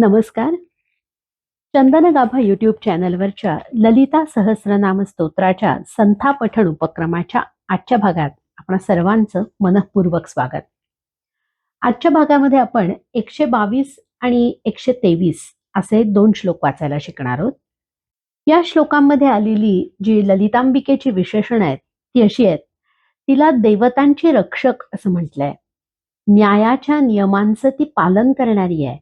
नमस्कार. चंदन गाभा यूट्यूब चॅनलवरच्या ललिता सहस्रनाम स्तोत्राच्या संथा पठण उपक्रमाच्या आजच्या भागात आपणा सर्वांचं मनःपूर्वक स्वागत. आजच्या भागामध्ये आपण 122 आणि 123 असे 2 श्लोक वाचायला शिकणार आहोत. या श्लोकांमध्ये आलेली जी ललितांबिकेची विशेषण आहेत ती अशी आहेत. तिला देवतांची रक्षक असं म्हटलंय. न्यायाच्या नियमांचं ती पालन करणारी आहे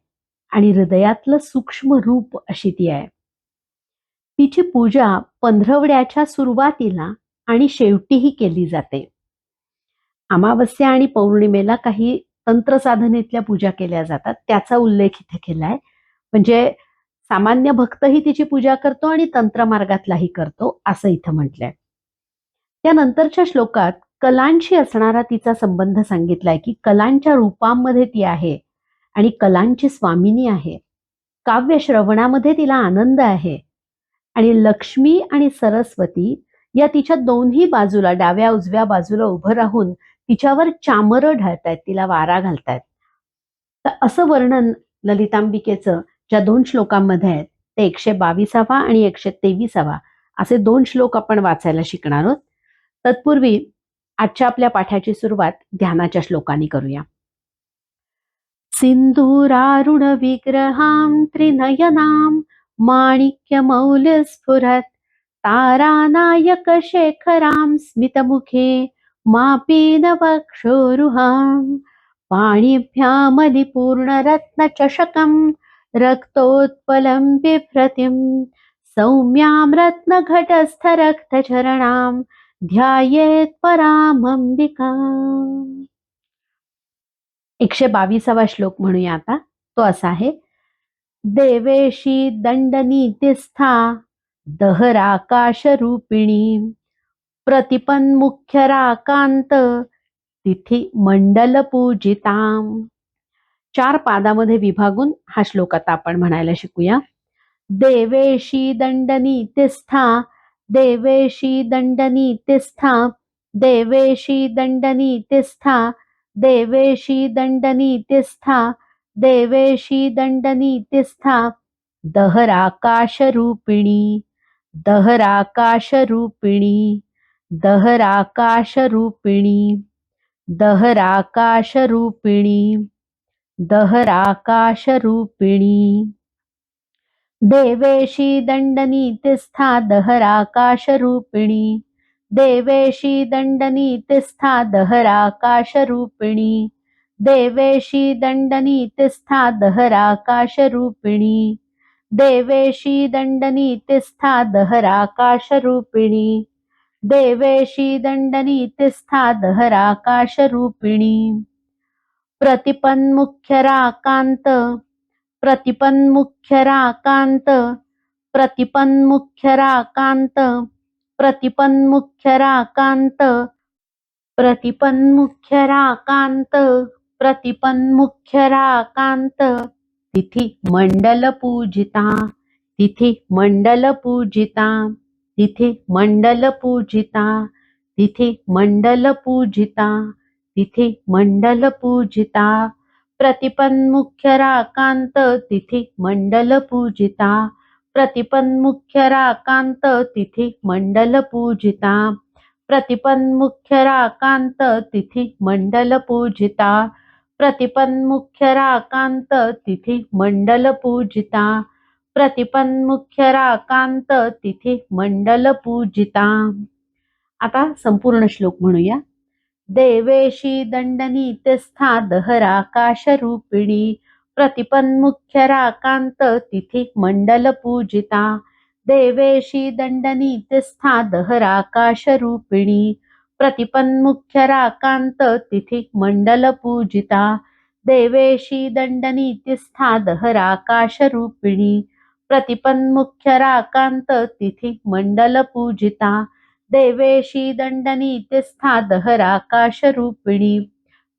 आणि हृदयातलं सूक्ष्म रूप अशी ती आहे. तिची पूजा पंधरवड्याच्या सुरुवातीला आणि शेवटीही केली जाते. अमावस्या आणि पौर्णिमेला काही तंत्रसाधनेतल्या पूजा केल्या जातात, त्याचा उल्लेख इथे केलाय. म्हणजे सामान्य भक्तही तिची पूजा करतो आणि तंत्रमार्गातलाही करतो असं इथं म्हटलंय. त्यानंतरच्या श्लोकात कलांशी असणारा तिचा संबंध सांगितलाय की कलांच्या रूपांमध्ये ती आहे आणि कलांची स्वामिनी आहे. काव्य श्रवणामध्ये तिला आनंद आहे आणि लक्ष्मी आणि सरस्वती या तिच्या दोन्ही बाजूला डाव्या उजव्या बाजूला उभं राहून तिच्यावर चामरं ढळतायत, तिला वारा घालतायत. तर असं वर्णन ललितांबिकेचं ज्या 2 श्लोकांमध्ये आहेत ते 122 आणि 123 असे 2 श्लोक आपण वाचायला शिकणार आहोत. तत्पूर्वी आजच्या आपल्या पाठाची सुरुवात ध्यानाच्या श्लोकांनी करूया. सिंदूरारुण विग्रहां त्रिनयनां माणिक्यमौल्य स्फुरत् तारानायक शेखरां स्मितमुखे मापेन वक्षोरुहां पाणिभ्यामलिपूर्णरत्नचषकं रक्तोत्पलं बिभ्रतिं सौम्यां रत्नघटस्थरक्तचरणां ध्यायेत् परामंबिकाम्. 122 श्लोक म्हणूया आता. तो असा आहे. देवेशी दंडनीतिस्था दहराकाशरूपिणी प्रतिपन्मुख्यराकांत तिथी मंडल पूजिताम. 4 पादामध्ये विभागून हा श्लोक आता आपण म्हणायला शिकूया. देवेशी दंडनीतिस्था, देवेशी दंडनीतिस्था, देवेशी दंडनीतिस्था, देवेशी दंडनीतिस्था, देवेशी दंडनीतिस्था दहराकाशरूपिणी, दहराकाशरूपिणी, दहराकाशरूपिणी, दहराकाशरूपिणी, दहराकाशरूपिणी. देवेशी दंडनीतिस्था दहराकाशरूपिणी, देवेशी दंडनीतिस्था दहराकाशरूपिणी, देवेशी दंडनीतिस्था दहराकाशरूपिणी, देवेशी दंडनीतिस्था दहराकाशरूपिणी, देवेशी दंडनीतिस्था दहराकाशरूपिणी. प्रतिपन्मुख्यराकांत, प्रतिपन्मुख्यराकांत, प्रतिपन्मुख्यराकांत, प्रतिपन्मुख्यराकांत, प्रतिपन्मुख्यराकांत, प्रतिपन्मुख्यराकांत तिथी मंडल पूजिता, तिथी मंडल पूजिता, तिथी मंडल पूजिता, तिथी मंडल पूजिता, तिथी मंडल पूजिता. प्रतिपन्मुख्यराकांत तिथी मंडल पूजिता, प्रतिपन्मुख्यराकांत तिथी मंडल पूजिता, प्रतिपन्मुख्यराकांत तिथी मंडल पूजिता, प्रतिपन्मुख्यराकांत तिथी मंडल पूजिता, प्रतिपन्मुख्यराकांत तिथी मंडल पूजिता. आता संपूर्ण श्लोक म्हणूया. देवेशी दंडनीतिस्था दहराकाशरूपिणी प्रतिपन्मुख्यराकांत तिथी मंडल पूजिता, देवेशी दंडनीतिस्था दहराकाशरूपिणी प्रतिपन्मुख्यराकांत तिथी मंडल पूजिता, देवेशी दंडनीतिस्था दहराकाशरूपिणी प्रतिपन्मुख्यराकांत तिथी मंडल पूजिता, देवेशी दंडनीतिस्था दहराकाशरूपिणी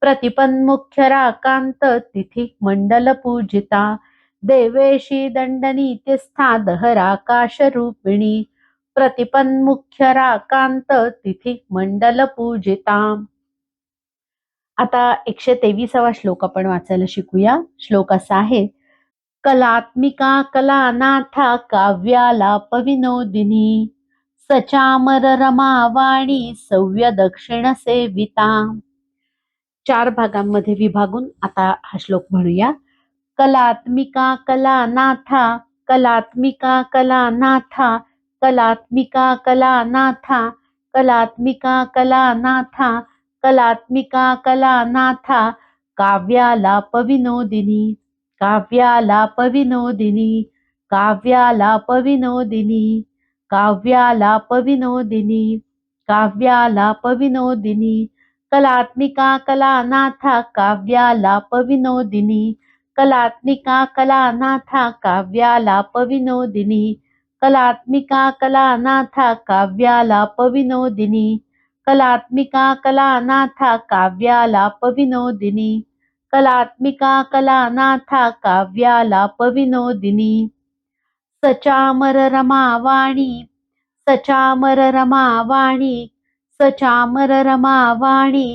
प्रतिपन्मुख्यराकांत तिथी मंडल पूजिता, देवेशी दंडनीतिस्था दहराकाशरूपिणी प्रतिपन्मुख्यराकांत तिथी मंडल पूजिता. आता 123 श्लोक आपण वाचायला शिकूया. श्लोक असा आहे. कलात्मिका कलानाथा काव्यालापविनोदिनी सचामर रमावाणी सव्य दक्षिण सेविता. 4 भागांमध्ये विभागून आता हा श्लोक म्हणूया. कलात्मिका कलानाथा कलात्मिका कलानाथा कलात्मिका कलानाथा कलात्मिका कलानाथा कलात्मिका कलानाथा काव्यालापविनोदिनी काव्यालापविनोदिनी काव्यालापविनोदिनी काव्यालापविनोदिनी काव्यालापविनोदिनी कलात्मिका कलानाथा काव्यालापविनोदिनी कलात्मिका कलानाथा काव्यालापविनोदिनी कलात्मिका कलानाथा काव्यालापविनोदिनी कलात्मिका कलानाथा काव्यालापविनोदिनी कलात्मिका कलानाथा काव्यालापविनोदिनी सचामर रमावाणी सचामर रमावाणी सचामर रमावाणी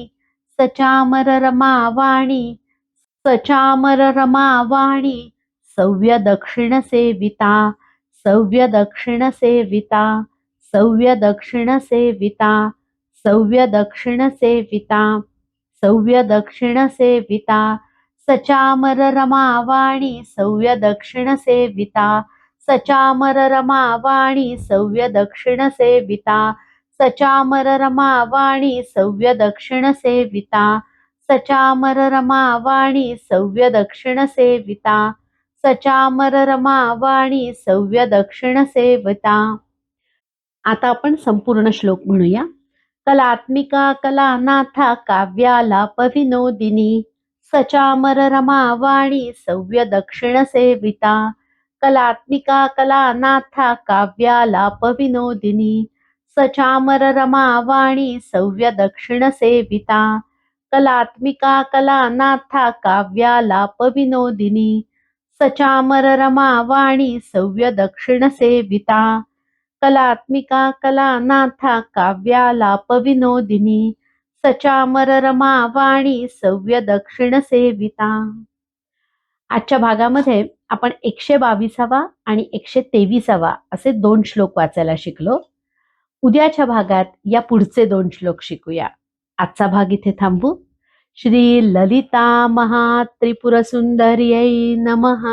सचामर रमावाणी सचामर रमावाणी सव्य दक्षिण सेविता सव्य दक्षिण सेविता सव्य दक्षिण सेविता सव्य दक्षिण सेविता सव्य दक्षिण सेविता सचामर रमावाणी सव्य दक्षिण सेविता सचामर रमावाणी सव्य दक्षिण सेविता सचामर रमावाणी सव्य दक्षिण सेविता सचामर रमावाणी सव्य दक्षिण सेविता सचामर रमावाणी सव्य दक्षिण सेविता. आता आपण संपूर्ण श्लोक म्हणूया. कलात्मिका कलानाथा काव्यालापविनोदिनी सचामर रमावाणी सव्य दक्षिण सेविता कलात्मिका कलानाथा काव्यालापविनोदिनी सचामर रमावाणी सव्य दक्षिण सेविता कलात्मिका कलानाथा काव्यालापविनोदिनी सचामर रमावाणी सव्य दक्षिण सेविता कलात्मिका कलानाथा काव्यालापविनोदिनी सचामर रमावाणी सव्य दक्षिण सेविता. आजच्या भागामध्ये आपण 122वा आणि 123वा असे 2 श्लोक वाचायला शिकलो. उद्याच्या भागात या पुढचे 2 श्लोक शिकूया. आजचा भाग इथे थांबू. श्री ललिता महात्रिपुरसुंदर्यै नमः.